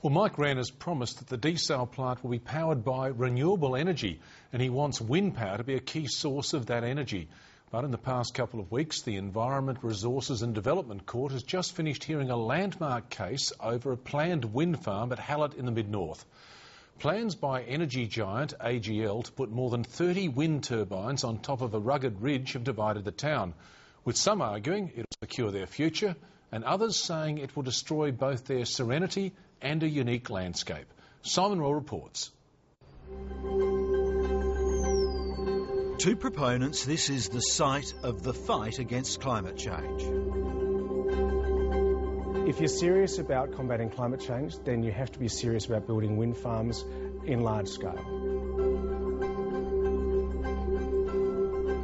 Well, Mike Rann has promised that the desal plant will be powered by renewable energy, and he wants wind power to be a key source of that energy. But in the past couple of weeks, the Environment, Resources and Development Court has just finished hearing a landmark case over a planned wind farm at Hallett in the mid-north. Plans by energy giant AGL to put more than 30 wind turbines on top of a rugged ridge have divided the town, with some arguing it will secure their future and others saying it will destroy both their serenity and a unique landscape. Simon Raw reports. To proponents, this is the site of the fight against climate change. If you're serious about combating climate change, then you have to be serious about building wind farms in large scale.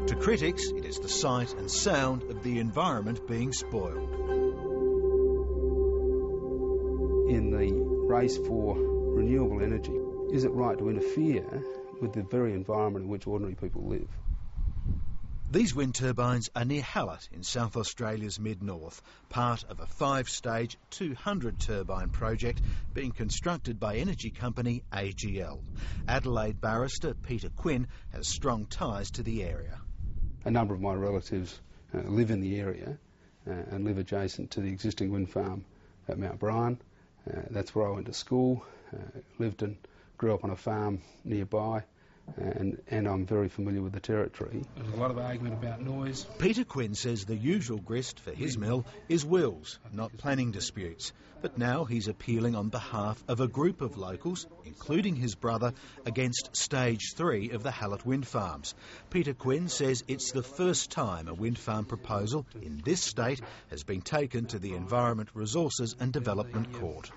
To critics, it is the sight and sound of the environment being spoiled. In the race for renewable energy, is it right to interfere with the very environment in which ordinary people live? These wind turbines are near Hallett in South Australia's mid-north, part of a 5-stage 200-turbine project being constructed by energy company AGL. Adelaide Barrister Peter Quinn has strong ties to the area. A number of my relatives live in the area and live adjacent to the existing wind farm at Mount Brian. That's where I went to school, lived and grew up on a farm nearby, and I'm very familiar with the territory. There's a lot of argument about noise. Peter Quinn says the usual grist for his mill is wills, not planning disputes. But now he's appealing on behalf of a group of locals, including his brother, against Stage 3 of the Hallett wind farms. Peter Quinn says it's the first time a wind farm proposal in this state has been taken to the Environment, Resources and Development Court.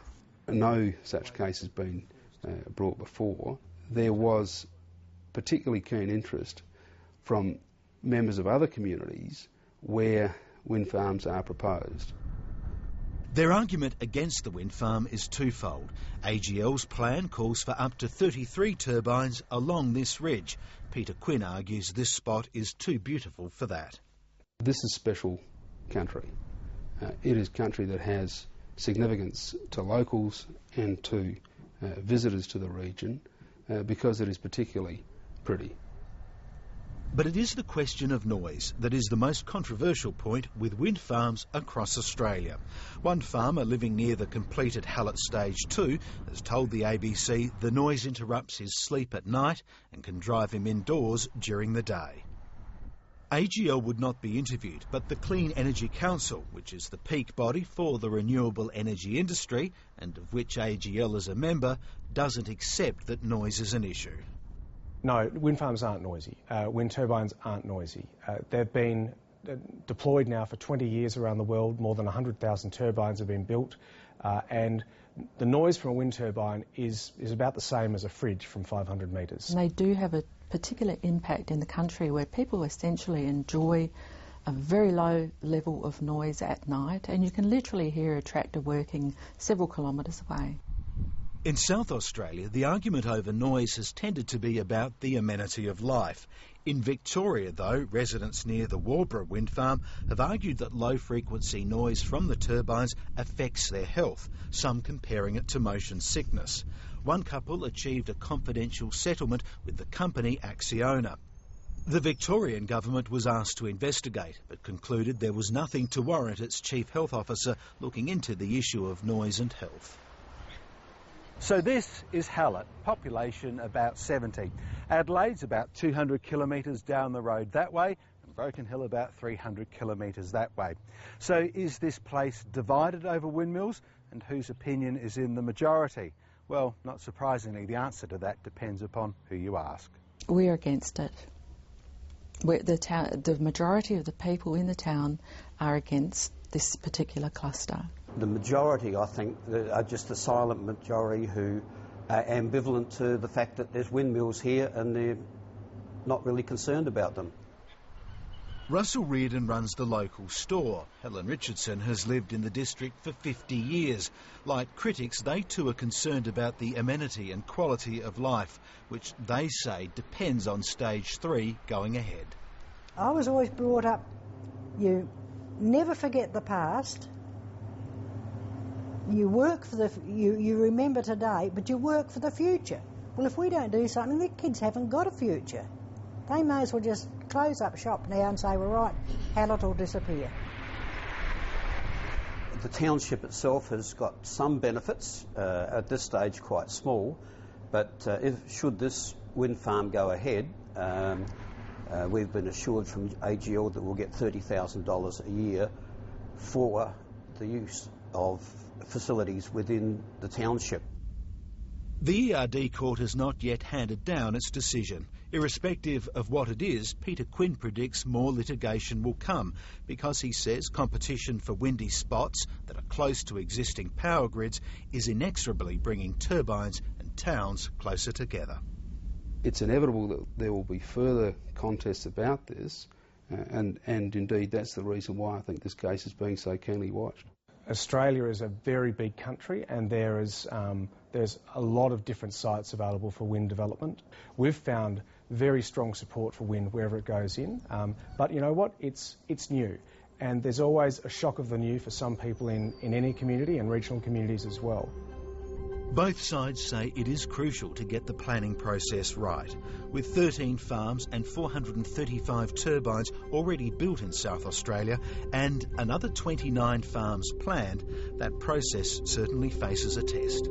No such case has been brought before. There was particularly keen interest from members of other communities where wind farms are proposed. Their argument against the wind farm is twofold. AGL's plan calls for up to 33 turbines along this ridge. Peter Quinn argues this spot is too beautiful for that. This is special country. It is country that has significance to locals and to visitors to the region because it is particularly pretty. But it is the question of noise that is the most controversial point with wind farms across Australia. One farmer living near the completed Hallett Stage 2 has told the ABC the noise interrupts his sleep at night and can drive him indoors during the day. AGL would not be interviewed, but the Clean Energy Council, which is the peak body for the renewable energy industry and of which AGL is a member, doesn't accept that noise is an issue. No, wind farms aren't noisy. Wind turbines aren't noisy. They've been deployed now for 20 years around the world. More than 100,000 turbines have been built. And the noise from a wind turbine is about the same as a fridge from 500 metres. They do have a particular impact in the country where people essentially enjoy a very low level of noise at night, and you can literally hear a tractor working several kilometres away. In South Australia, the argument over noise has tended to be about the amenity of life. In Victoria, though, residents near the Warborough wind farm have argued that low-frequency noise from the turbines affects their health, some comparing it to motion sickness. One couple achieved a confidential settlement with the company Acciona. The Victorian government was asked to investigate, but concluded there was nothing to warrant its chief health officer looking into the issue of noise and health. So this is Hallett, population about 70. Adelaide's about 200 kilometres down the road that way, and Broken Hill about 300 kilometres that way. So is this place divided over windmills, and whose opinion is in the majority? Well, not surprisingly, the answer to that depends upon who you ask. We're against it. The majority of the people in the town are against this particular cluster. The majority, I think, are just the silent majority who are ambivalent to the fact that there's windmills here and they're not really concerned about them. Russell Reardon runs the local store. Helen Richardson has lived in the district for 50 years. Like critics, they too are concerned about the amenity and quality of life, which they say depends on Stage 3 going ahead. I was always brought up, you never forget the past, You work for you remember today, but you work for the future. Well, if we don't do something, the kids haven't got a future. They may as well just close up shop now and say, well, right, Hallett will disappear. The township itself has got some benefits, at this stage quite small, but should this wind farm go ahead, we've been assured from AGL that we'll get $30,000 a year for the use of facilities within the township. The ERD court has not yet handed down its decision. Irrespective of what it is, Peter Quinn predicts more litigation will come because he says competition for windy spots that are close to existing power grids is inexorably bringing turbines and towns closer together. It's inevitable that there will be further contests about this, and indeed that's the reason why I think this case is being so keenly watched. Australia is a very big country, and there's a lot of different sites available for wind development. We've found very strong support for wind wherever it goes in, but you know what? It's new, and there's always a shock of the new for some people in any community and regional communities as well. Both sides say it is crucial to get the planning process right. With 13 farms and 435 turbines already built in South Australia and another 29 farms planned, that process certainly faces a test.